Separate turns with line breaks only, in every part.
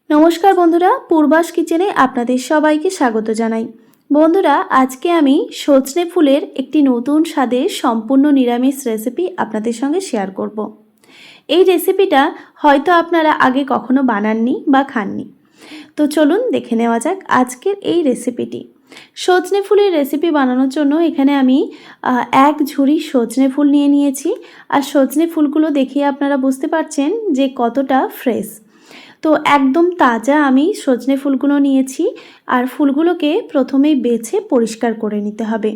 নমস্কার বন্ধুরা, পূর্বাস কিচেনে আপনাদের সবাইকে স্বাগত জানাই। বন্ধুরা, আজকে আমি সজনে ফুলের একটি নতুন স্বাদের সম্পূর্ণ নিরামিষ রেসিপি আপনাদের সঙ্গে শেয়ার করব। এই রেসিপিটা হয়তো আপনারা আগে কখনো বানাননি বা খাননি। তো চলুন দেখে নেওয়া যাক আজকের এই রেসিপিটি। সজনে ফুলের রেসিপি বানানোর জন্য এখানে আমি এক ঝুড়ি সজনে ফুল নিয়ে নিয়েছি। আর সজনে ফুলগুলো দেখে আপনারা বুঝতে পারছেন যে কতটা ফ্রেশ। তো একদম তাজা আমি সজনে ফুলগুলো নিয়েছি। আর ফুলগুলোকে প্রথমেই বেছে পরিষ্কার করে নিতে হবে।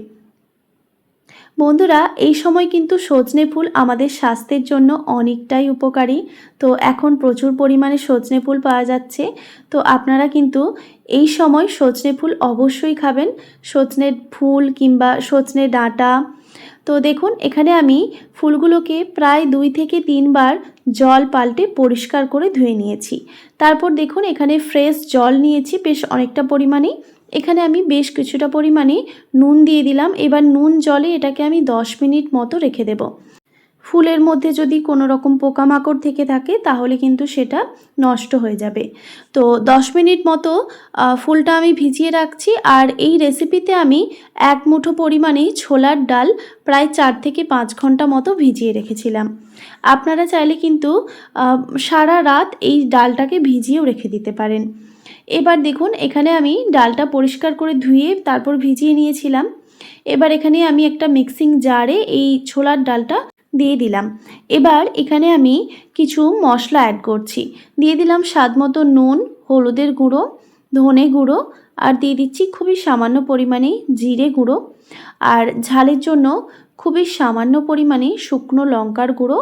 বন্ধুরা, এই সময় কিন্তু সজনে ফুল আমাদের স্বাস্থ্যের জন্য অনেকটাই উপকারী। তো এখন প্রচুর পরিমাণে সজনে ফুল পাওয়া যাচ্ছে। তো আপনারা কিন্তু এই সময় সজনে ফুল অবশ্যই খাবেন। সজনের ফুল কিংবা সজনে ডাঁটা। তো দেখুন, এখানে আমি ফুলগুলোকে প্রায় 2 থেকে 3 বার জল পাল্টে পরিষ্কার করে ধুয়ে নিয়েছি। তারপর দেখুন, এখানে ফ্রেশ জল নিয়েছি বেশ অনেকটা পরিমাণে। এখানে আমি বেশ কিছুটা পরিমাণে নুন দিয়ে দিলাম। এবার নুন জলে এটাকে আমি 10 মিনিট মতো রেখে দেব। ফুলের মধ্যে যদি কোনো রকম পোকামাকড় থেকে থাকে তাহলে কিন্তু সেটা নষ্ট হয়ে যাবে। তো 10 মিনিট মতো ফুলটা আমি ভিজিয়ে রাখছি। আর এই রেসিপিতে আমি 1 মুঠো পরিমাণে ছোলার ডাল প্রায় 4 থেকে 5 ঘন্টা মতো ভিজিয়ে রেখেছিলাম। আপনারা চাইলে কিন্তু সারা রাত এই ডালটাকে ভিজিয়েও রেখে দিতে পারেন। এবার দেখুন, এখানে আমি ডালটা পরিষ্কার করে ধুয়ে তারপর ভিজিয়ে নিয়েছিলাম। এবার এখানে আমি একটা মিক্সিং জারে এই ছোলার ডালটা দিয়ে দিলাম। এবার এখানে আমি কিছু মশলা অ্যাড করছি। দিয়ে দিলাম স্বাদ মতো নুন, হলুদের গুঁড়ো, ধনে গুঁড়ো, আর দিয়ে দিচ্ছি খুবই সামান্য পরিমাণে জিরে গুঁড়ো। আর ঝালের জন্য খুবই সামান্য পরিমাণে শুকনো লঙ্কার গুঁড়ো।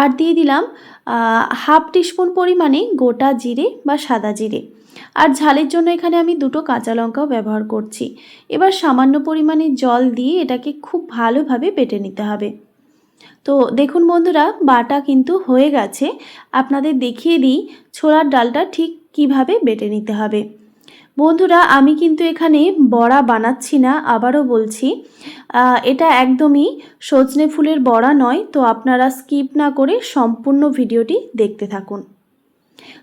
আর দিয়ে দিলাম হাফ টিস্পুন পরিমাণে গোটা জিরে বা সাদা জিরে। আর ঝালের জন্য এখানে আমি 2টো কাঁচা লঙ্কাও ব্যবহার করছি। এবার সামান্য পরিমাণে জল দিয়ে এটাকে খুব ভালোভাবে বেটে নিতে হবে। তো দেখুন বন্ধুরা, বাটা কিন্তু হয়ে গেছে। আপনাদের দেখিয়ে দিই ছোলার ডালটা ঠিক কিভাবে বেটে নিতে হবে। বন্ধুরা, আমি কিন্তু এখানে বড়া বানাচ্ছি না, আবারও বলছি। এটা একদমই সজনে ফুলের বড়া নয়। তো আপনারা স্কিপ না করে সম্পূর্ণ ভিডিওটি দেখতে থাকুন।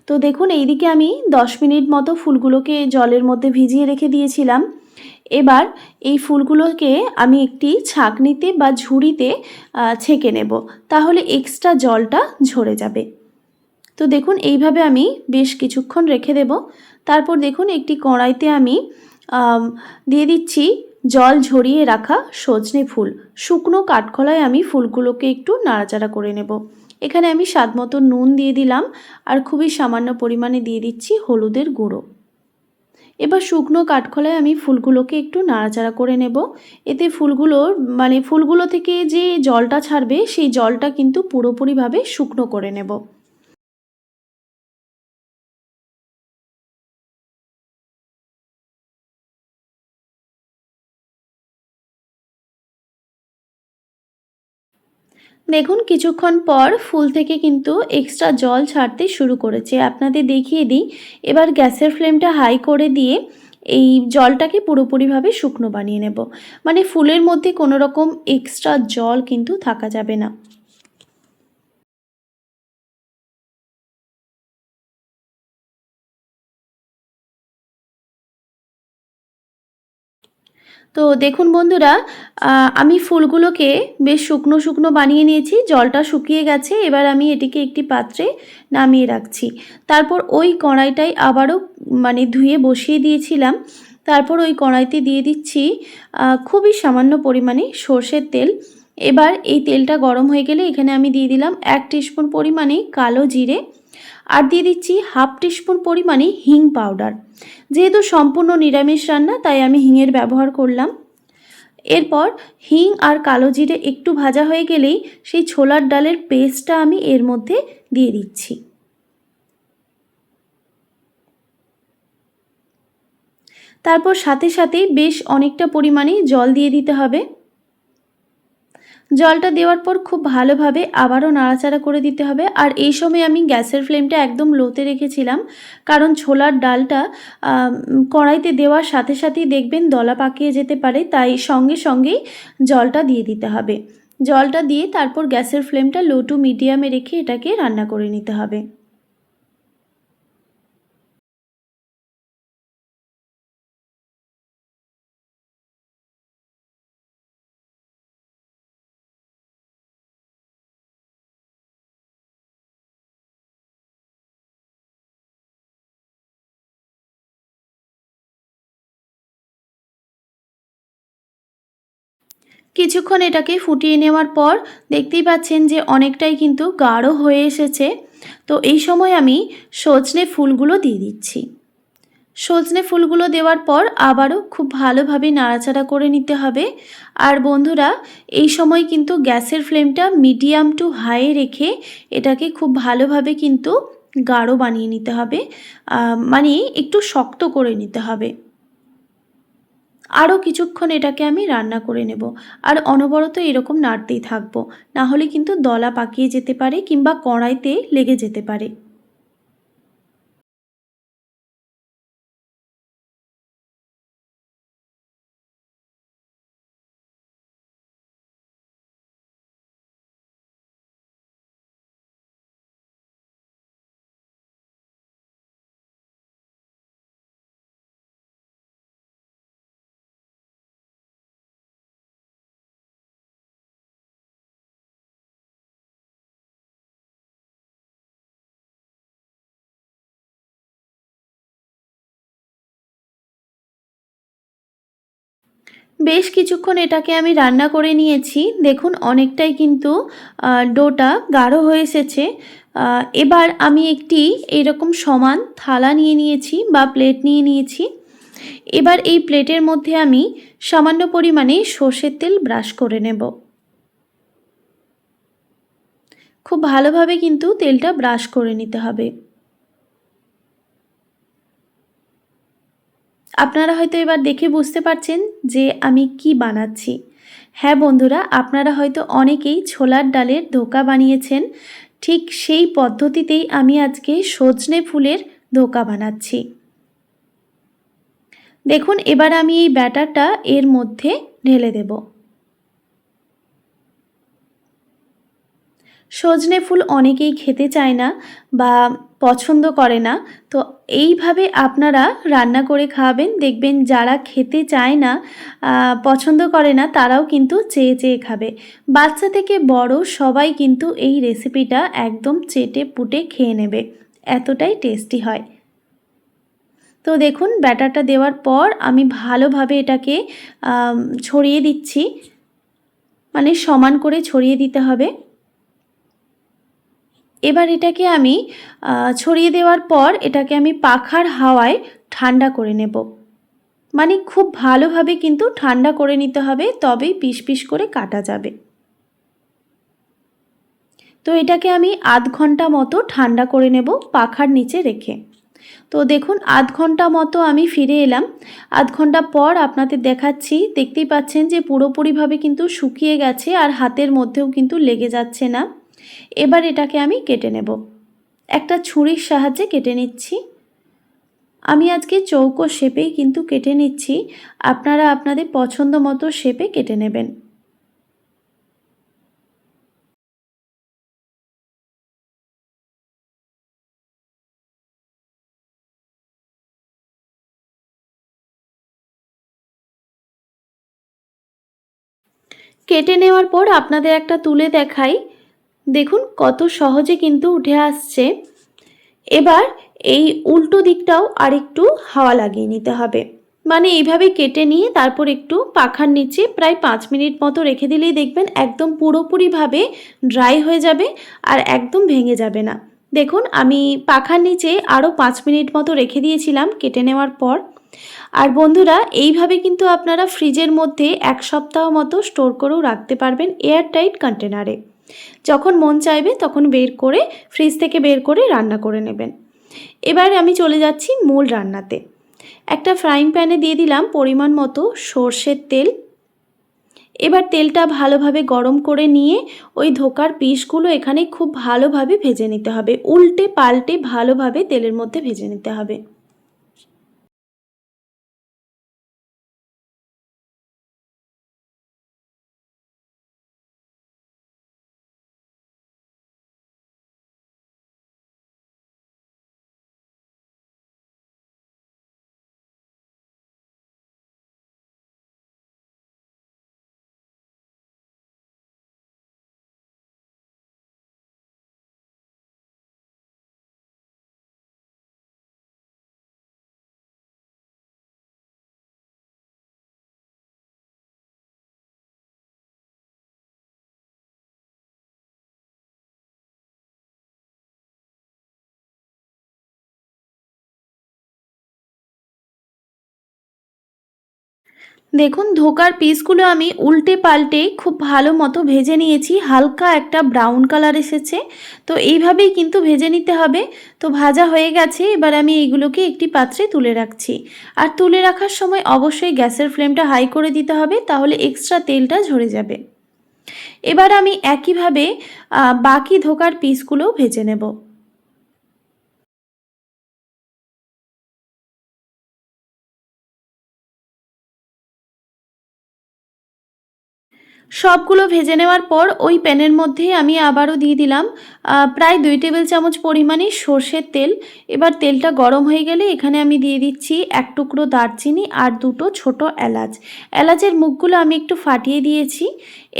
তো দেখুন, এইদিকে আমি 10 মিনিট মতো ফুলগুলোকে জলের মধ্যে ভিজিয়ে রেখে দিয়েছিলাম। এবার এই ফুলগুলোকে আমি একটি ছাঁকনিতে বা ঝুড়িতে ছেঁকে নেব, তাহলে এক্সট্রা জলটা ঝরে যাবে। তো দেখুন, এইভাবে আমি বেশ কিছুক্ষণ রেখে দেব। তারপর দেখুন, একটি কড়াইতে আমি দিয়ে দিচ্ছি জল ঝরিয়ে রাখা সজনে ফুল। শুকনো কাঠখোলায় আমি ফুলগুলোকে একটু নাড়াচাড়া করে নেব। এখানে আমি স্বাদ মতো নুন দিয়ে দিলাম। আর খুবই সামান্য পরিমাণে দিয়ে দিচ্ছি হলুদের গুঁড়ো। এবার শুকনো কাঠখোলায় আমি ফুলগুলোকে একটু নাড়াচাড়া করে নেব। এতে ফুলগুলো থেকে যে জলটা ছাড়বে সেই জলটা কিন্তু পুরোপুরিভাবে শুকনো করে নেব। দেখুন, কিছুক্ষণ পর ফুল থেকে কিন্তু এক্সট্রা জল ছাড়তে শুরু করেছে। আপনাদের দেখিয়ে দিই। এবার গ্যাসের ফ্লেমটা হাই করে দিয়ে এই জলটাকে পুরোপুরিভাবে শুকনো বানিয়ে নেব। মানে ফুলের মধ্যে কোনো রকম এক্সট্রা জল কিন্তু থাকা যাবে না। তো দেখুন বন্ধুরা, আমি ফুলগুলোকে বেশ শুকনো শুকনো বানিয়ে নিয়েছি। জলটা শুকিয়ে গেছে। এবার আমি এটিকে একটি পাত্রে নামিয়ে রাখছি। তারপর ওই কড়াইটাই আবারও ধুয়ে বসিয়ে দিয়েছিলাম। তারপর ওই কড়াইতে দিয়ে দিচ্ছি খুবই সামান্য পরিমাণে সর্ষের তেল। এবার এই তেলটা গরম হয়ে গেলে এখানে আমি দিয়ে দিলাম 1 টিস্পুন পরিমাণে কালো জিরে। আর দিয়ে দিচ্ছি হাফ টিস্পুন পরিমাণে হিং পাউডার। যেহেতু সম্পূর্ণ নিরামিষ রান্না, তাই আমি হিঙের ব্যবহার করলাম। এরপর হিং আর কালো জিরে একটু ভাজা হয়ে গেলেই সেই ছোলার ডালের পেস্টটা আমি এর মধ্যে দিয়ে দিচ্ছি। তারপর সাথে সাথেই বেশ অনেকটা পরিমাণে জল দিয়ে দিতে হবে। জলটা দেওয়ার পর খুব ভালোভাবে আবারও নাড়াচাড়া করে দিতে হবে। আর এই সময় আমি গ্যাসের ফ্লেমটা একদম লোতে রেখেছিলাম, কারণ ছোলার ডালটা কড়াইতে দেওয়ার সাথে সাথেই দেখবেন দলা পাকিয়ে যেতে পারে। তাই সঙ্গে সঙ্গেই জলটা দিয়ে দিতে হবে। জলটা দিয়ে তারপর গ্যাসের ফ্লেমটা লো টু মিডিয়ামে রেখে এটাকে রান্না করে নিতে হবে। কিছুক্ষণ এটাকে ফুটিয়ে নেওয়ার পর দেখতেই পাচ্ছেন যে অনেকটাই কিন্তু গাঢ় হয়ে এসেছে। তো এই সময় আমি সজনে ফুলগুলো দিয়ে দিচ্ছি। সজনে ফুলগুলো দেওয়ার পর আবারও খুব ভালোভাবে নাড়াচাড়া করে নিতে হবে। আর বন্ধুরা, এই সময় কিন্তু গ্যাসের ফ্লেমটা মিডিয়াম টু হাই রেখে এটাকে খুব ভালোভাবে কিন্তু গাঢ় বানিয়ে নিতে হবে, মানে একটু শক্ত করে নিতে হবে। আরও কিছুক্ষণ এটাকে আমি রান্না করে নেব, আর অনবরত এরকম নাড়তেই থাকবো, না হলে কিন্তু দলা পাকিয়ে যেতে পারে কিংবা কড়াইতে লেগে যেতে পারে। বেশ কিছুক্ষণ এটাকে আমি রান্না করে নিয়েছি। দেখুন অনেকটাই কিন্তু ডোটা গাঢ় হয়ে এসেছে। এবার আমি একটি এরকম সমান থালা নিয়ে নিয়েছি বা প্লেট নিয়ে নিয়েছি। এবার এই প্লেটের মধ্যে আমি সামান্য পরিমাণে সর্ষের তেল ব্রাশ করে নেব। খুব ভালোভাবে কিন্তু তেলটা ব্রাশ করে নিতে হবে। আপনারা হয়তো এবার দেখে বুঝতে পারছেন যে আমি কি বানাচ্ছি। হ্যাঁ বন্ধুরা, আপনারা হয়তো অনেকেই ছোলার ডালের ধোকা বানিয়েছেন। ঠিক সেই পদ্ধতিতেই আমি আজকে সজনে ফুলের ধোকা বানাচ্ছি। দেখুন এবার আমি এই ব্যাটারটা এর মধ্যে ঢেলে দেব। সজনে ফুল অনেকেই খেতে চায় না বা পছন্দ করে না। তো এইভাবে আপনারা রান্না করে খাওয়াবেন, দেখবেন যারা খেতে চায় না, পছন্দ করে না, তারাও কিন্তু চেয়ে চেয়ে খাবে। বাচ্চা থেকে বড় সবাই কিন্তু এই রেসিপিটা একদম চেটে পুটে খেয়ে নেবে, এতটাই টেস্টি হয়। তো দেখুন ব্যাটারটা দেওয়ার পর আমি ভালোভাবে এটাকে ছড়িয়ে দিচ্ছি, মানে সমান করে ছড়িয়ে দিতে হবে। এবার এটাকে আমি ছড়িয়ে দেওয়ার পর এটাকে আমি পাখার হাওয়ায় ঠান্ডা করে নেব। মানে খুব ভালোভাবে কিন্তু ঠান্ডা করে নিতে হবে, তবেই পিস পিস করে কাটা যাবে। তো এটাকে আমি আধ ঘন্টা মতো ঠান্ডা করে নেব পাখার নিচে রেখে। তো দেখুন আধ ঘন্টা মতো আমি ফিরে এলাম। আধ ঘন্টা পর আপনাদের দেখাচ্ছি। দেখতেই পাচ্ছেন যে পুরোপুরিভাবে কিন্তু শুকিয়ে গেছে, আর হাতের মধ্যেও কিন্তু লেগে যাচ্ছে না। এবার এটাকে আমি কেটে নেব। একটা ছুরির সাহায্যে কেটে নিচ্ছি। আমি আজকে চৌকো শেপেই কিন্তু কেটে নিচ্ছি। আপনারা আপনাদের পছন্দ মতো শেপে কেটে নেবেন। কেটে নেওয়ার পর আপনাদের একটা তুলে দেখাই। দেখুন কত সহজে কিন্তু উঠে আসছে। এবার এই উল্টো দিকটাও আরেকটু হাওয়া লাগিয়ে নিতে হবে। মানে এইভাবে কেটে নিয়ে তারপর একটু পাখার নিচে প্রায় 5 মিনিট মতো রেখে দিলেই দেখবেন একদম পুরোপুরিভাবে ড্রাই হয়ে যাবে আর একদম ভেঙে যাবে না। দেখুন আমি পাখার নিচে আরও 5 মিনিট মতো রেখে দিয়েছিলাম কেটে নেওয়ার পর। আর বন্ধুরা, এইভাবে কিন্তু আপনারা ফ্রিজের মধ্যে 1 সপ্তাহ মতো স্টোর করেও রাখতে পারবেন এয়ারটাইট কন্টেনারে। যখন মন চাইবে তখন বের করে ফ্রিজ থেকে বের করে রান্না করে নেবেন। এবার আমি চলে যাচ্ছি মূল রান্নাতে। একটা ফ্রাইং প্যানে দিয়ে দিলাম পরিমাণ মতো সর্ষের তেল। এবার তেলটা ভালোভাবে গরম করে নিয়ে ওই ধোকার পিসগুলো এখানে খুব ভালোভাবে ভেজে নিতে হবে। উল্টে পাল্টে ভালোভাবে তেলের মধ্যে ভেজে নিতে হবে। দেখুন ধোকার পিসগুলো আমি উল্টে পাল্টে খুব ভালো মতো ভেজে নিয়েছি, হালকা একটা ব্রাউন কালার এসেছে। তো এইভাবেই কিন্তু ভেজে নিতে হবে। তো ভাজা হয়ে গেছে, এবার আমি এইগুলোকে একটি পাত্রে তুলে রাখছি। আর তুলে রাখার সময় অবশ্যই গ্যাসের ফ্লেমটা হাই করে দিতে হবে, তাহলে এক্সট্রা তেলটা ঝরে যাবে। এবার আমি একইভাবে বাকি ধোকার পিসগুলোও ভেজে নেব। সবগুলো ভেজে নেওয়ার পর ওই প্যানের মধ্যেই আমি আবারও দিয়ে দিলাম প্রায় 2 টেবিল চামচ পরিমাণে সর্ষের তেল। এবার তেলটা গরম হয়ে গেলে এখানে আমি দিয়ে দিচ্ছি 1 টুকরো দারচিনি আর 2টো ছোট এলাচ। এলাচের মুখগুলো আমি একটু ফাটিয়ে দিয়েছি।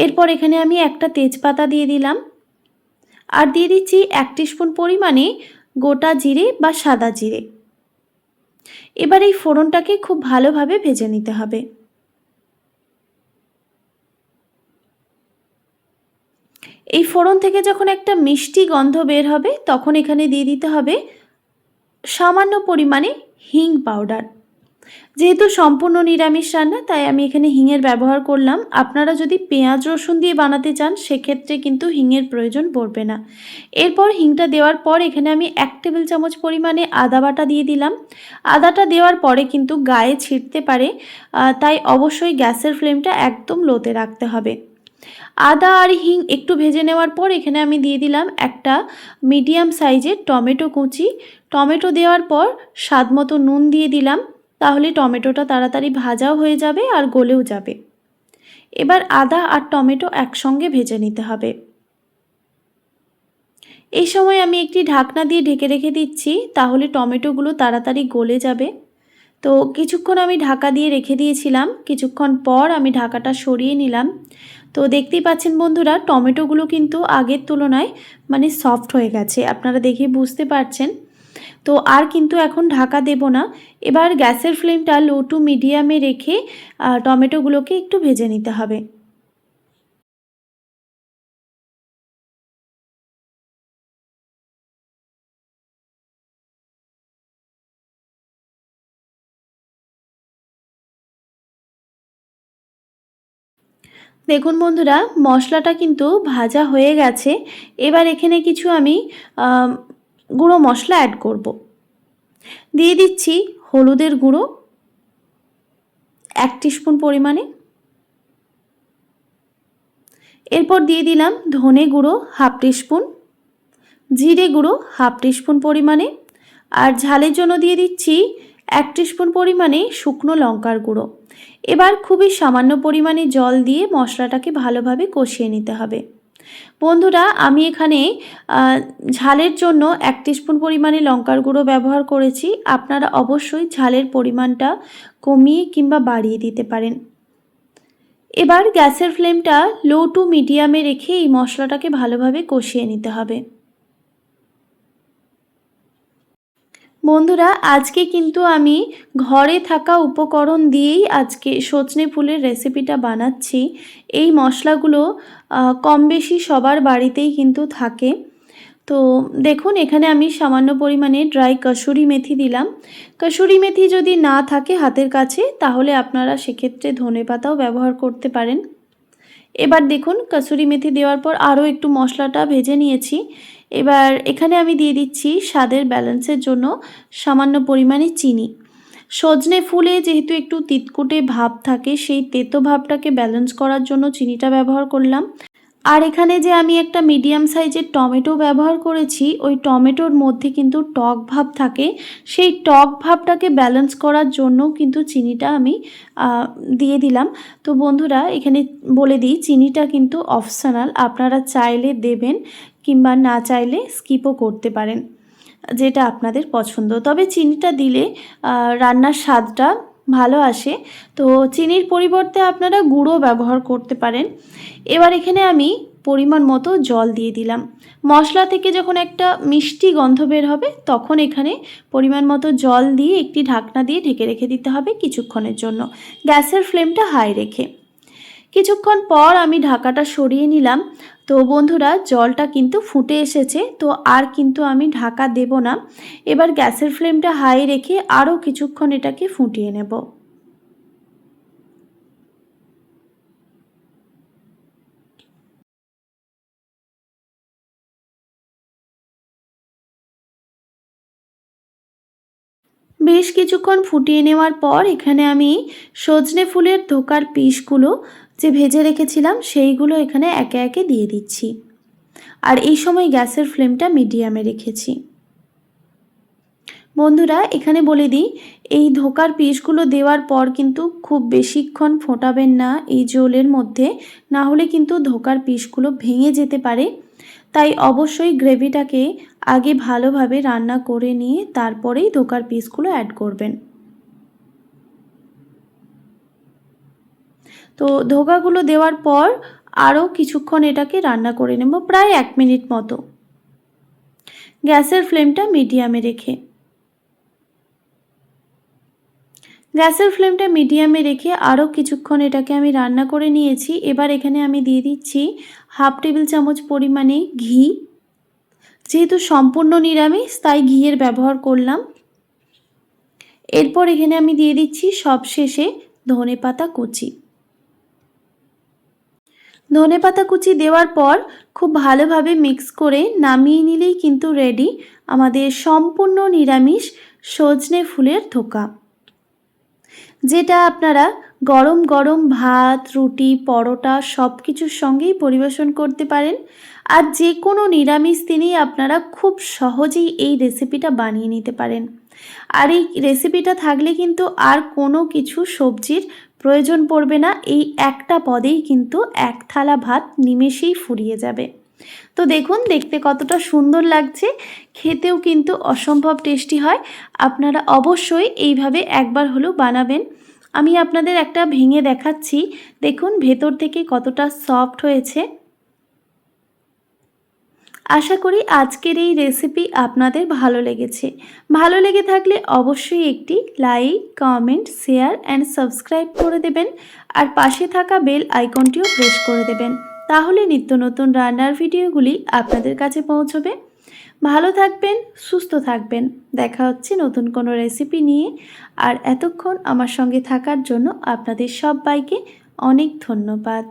এরপর এখানে আমি একটা তেজপাতা দিয়ে দিলাম আর দিয়ে দিচ্ছি 1 টিস্পুন পরিমাণে গোটা জিরে বা সাদা জিরে। এবার এই ফোড়নটাকে খুব ভালোভাবে ভেজে নিতে হবে। এই ফোড়ন থেকে যখন একটা মিষ্টি গন্ধ বের হবে তখন এখানে দিয়ে দিতে হবে সামান্য পরিমাণে হিং পাউডার। যেহেতু সম্পূর্ণ নিরামিষ রান্না তাই আমি এখানে হিঙের ব্যবহার করলাম। আপনারা যদি পেঁয়াজ রসুন দিয়ে বানাতে চান সেক্ষেত্রে কিন্তু হিঙের প্রয়োজন পড়বে না। এরপর হিংটা দেওয়ার পর এখানে আমি 1 টেবিল চামচ পরিমাণে আদা বাটা দিয়ে দিলাম। আদাটা দেওয়ার পরে কিন্তু গায়ে ছিটতে পারে, তাই অবশ্যই গ্যাসের ফ্লেমটা একদম লোতে রাখতে হবে। আদা আর হিং একটু ভেজে নেওয়ার পর এখানে আমি দিয়ে দিলাম একটা মিডিয়াম সাইজের টমেটো কুচি। টমেটো দেওয়ার পর স্বাদ মতো নুন দিয়ে দিলাম, তাহলে টমেটোটা তাড়াতাড়ি ভাজাও হয়ে যাবে আর গলেও যাবে। এবার আদা আর টমেটো একসঙ্গে ভেজে নিতে হবে। এই সময় আমি একটি ঢাকনা দিয়ে ঢেকে রেখে দিচ্ছি, তাহলে টমেটোগুলো তাড়াতাড়ি গলে যাবে। তো কিছুক্ষণ আমি ঢাকা দিয়ে রেখে দিয়েছিলাম, কিছুক্ষণ পর আমি ঢাকাটা সরিয়ে নিলাম। তো দেখতেই পাচ্ছেন বন্ধুরা টমেটোগুলো কিন্তু আগের তুলনায় মানে সফট হয়ে গেছে, আপনারা দেখে বুঝতে পারছেন। তো আর কিন্তু এখন ঢাকা দেব না। এবার গ্যাসের ফ্লেমটা লো টু মিডিয়ামে রেখে টমেটোগুলোকে একটু ভেজে নিতে হবে। দেখুন বন্ধুরা মশলাটা কিন্তু ভাজা হয়ে গেছে। এবার এখানে কিছু আমি গুঁড়ো মশলা অ্যাড করব। দিয়ে দিচ্ছি হলুদের গুঁড়ো 1 টিস্পুন পরিমাণে। এরপর দিয়ে দিলাম ধনে গুঁড়ো 1/2 টিস্পুন, জিরে গুঁড়ো 1/2 টিস্পুন পরিমাণে, আর ঝালের জন্য দিয়ে দিচ্ছি 1 টিস্পুন পরিমাণে শুকনো লঙ্কার গুঁড়ো। এবার খুবই সামান্য পরিমাণে জল দিয়ে মশলাটাকে ভালোভাবে কষিয়ে নিতে হবে। বন্ধুরা আমি এখানে ঝালের জন্য 1 টিস্পুন পরিমাণে লঙ্কার গুঁড়ো ব্যবহার করেছি। আপনারা অবশ্যই ঝালের পরিমাণটা কমিয়ে কিংবা বাড়িয়ে দিতে পারেন। এবার গ্যাসের ফ্লেমটা লো টু মিডিয়ামে রেখে এই মশলাটাকে ভালোভাবে কষিয়ে নিতে হবে। বন্ধুরা আজকে কিন্তু আমি ঘরে থাকা উপকরণ দিয়েই আজকে সজনে ফুলের রেসিপিটা বানাচ্ছি। এই মশলাগুলো কম বেশি সবার বাড়িতেই কিন্তু থাকে। তো দেখুন এখানে আমি সামান্য পরিমাণে ড্রাই কসুরি মেথি দিলাম। কসুরি মেথি যদি না থাকে হাতের কাছে তাহলে আপনারা সেক্ষেত্রে ধনেপাতাও ব্যবহার করতে পারেন। এবার দেখুন কসুরি মেথি দেওয়ার পর আরও একটু মশলাটা ভেজে নিয়েছি। এবার এখানে আমি দিয়ে দিচ্ছি স্বাদের ব্যালেন্সের জন্য সামান্য পরিমাণে চিনি। সজনে ফুলে যেহেতু একটু তিতকুটে ভাব থাকে, সেই তেতো ভাবটাকে ব্যালেন্স করার জন্য চিনিটা ব্যবহার করলাম। আর এখানে যে আমি একটা মিডিয়াম সাইজের টমেটো ব্যবহার করেছি, ওই টমেটোর মধ্যে কিন্তু টক ভাব থাকে, সেই টক ভাবটাকে ব্যালেন্স করার জন্য কিন্তু চিনিটা আমি দিয়ে দিলাম। তো বন্ধুরা এখানে বলে দিই চিনিটা কিন্তু অপশনাল, আপনারা চাইলে দেবেন কিংবা না চাইলে স্কিপও করতে পারেন, যেটা আপনাদের পছন্দ। তবে চিনিটা দিলে রান্নার স্বাদটা ভালো আসে। তো চিনির পরিবর্তে আপনারা গুঁড়ো ব্যবহার করতে পারেন। এবার এখানে আমি পরিমাণ মতো জল দিয়ে দিলাম। মশলা থেকে যখন একটা মিষ্টি গন্ধ বের হবে তখন এখানে পরিমাণ মতো জল দিয়ে একটি ঢাকনা দিয়ে ঢেকে রেখে দিতে হবে কিছুক্ষণের জন্য, গ্যাসের ফ্লেমটা হাই রেখে। কিছুক্ষণ পর আমি ঢাকাটা সরিয়ে নিলাম। তো বন্ধুরা জলটা কিন্তু ফুটে এসেছে, তো আর কিন্তু আমি ঢাকা দেব না। এবার গ্যাসের ফ্লেমটা হাই রেখে আরও কিছুক্ষণ এটাকে ফুটিয়ে নেব। বেশ কিছুক্ষণ ফুটিয়ে নেওয়ার পর এখানে আমি সজনে ফুলের ধোকার পিসগুলো যে ভেজে রেখেছিলাম সেইগুলো এখানে একে একে দিয়ে দিচ্ছি। আর এই সময় গ্যাসের ফ্লেমটা মিডিয়ামে রেখেছি। বন্ধুরা এখানে বলে দিই, এই ধোকার পিসগুলো দেওয়ার পর কিন্তু খুব বেশিক্ষণ ফোটাবেন না এই জলের মধ্যে, না হলে কিন্তু ধোকার পিসগুলো ভেঙে যেতে পারে। তাই অবশ্যই গ্রেভিটাকে আগে ভালোভাবে রান্না করে নিয়ে তারপরেই ধোকার পিসগুলো অ্যাড করবেন। তো ধোকাগুলো দেওয়ার পর আরও কিছুক্ষণ এটাকে রান্না করে নেব, প্রায় 1 মিনিট মতো, গ্যাসের ফ্লেমটা মিডিয়ামে রেখে। গ্যাসের ফ্লেমটা মিডিয়ামে রেখে আরও কিছুক্ষণ এটাকে আমি রান্না করে নিয়েছি। এবার এখানে আমি দিয়ে দিচ্ছি 1/2 টেবিল চামচ পরিমাণে ঘি। যেহেতু সম্পূর্ণ নিরামিষ তাই ঘিয়ের ব্যবহার করলাম। এরপর এখানে আমি দিয়ে দিচ্ছি সবশেষে ধনেপাতা কুচি। ধনেপাতা কুচি দেওয়ার পর খুব ভালোভাবে মিক্স করে নামিয়ে নিলেই কিন্তু রেডি আমাদের সম্পূর্ণ নিরামিষ সজনে ফুলের ধোকা, যেটা আপনারা গরম গরম ভাত, রুটি, পরোটা সব কিছুর সঙ্গেই পরিবেশন করতে পারেন। আর যে কোনো নিরামিষ দিনেই আপনারা খুব সহজেই এই রেসিপিটা বানিয়ে নিতে পারেন। আর এই রেসিপিটা থাকলে কিন্তু আর কোনো কিছু সবজির প্রয়োজন পড়বে না। এই একটা পদেই কিন্তু 1 থালা ভাত নিমেষেই ফুরিয়ে যাবে। তো দেখুন দেখতে কতটা সুন্দর লাগছে, খেতেও কিন্তু অসম্ভব টেস্টি হয়। আপনারা অবশ্যই এইভাবে একবার হলেও বানাবেন। আমি আপনাদের একটা ভেঙে দেখাচ্ছি, দেখুন ভেতর থেকে কতটা সফট হয়েছে। আশা করি আজকের এই রেসিপি আপনাদের ভালো লেগেছে। ভালো লেগে থাকলে অবশ্যই একটি like, comment, share and subscribe করে দেবেন। আর পাশে থাকা বেল আইকনটিও প্রেস করে দেবেন, তাহলে নিত্য নতুন রান্নার ভিডিওগুলি আপনাদের কাছে পৌঁছবে। ভালো থাকবেন, সুস্থ থাকবেন। দেখা হচ্ছে নতুন কোনো রেসিপি নিয়ে। আর এতক্ষণ আমার সঙ্গে থাকার জন্য আপনাদের সবাইকে অনেক ধন্যবাদ।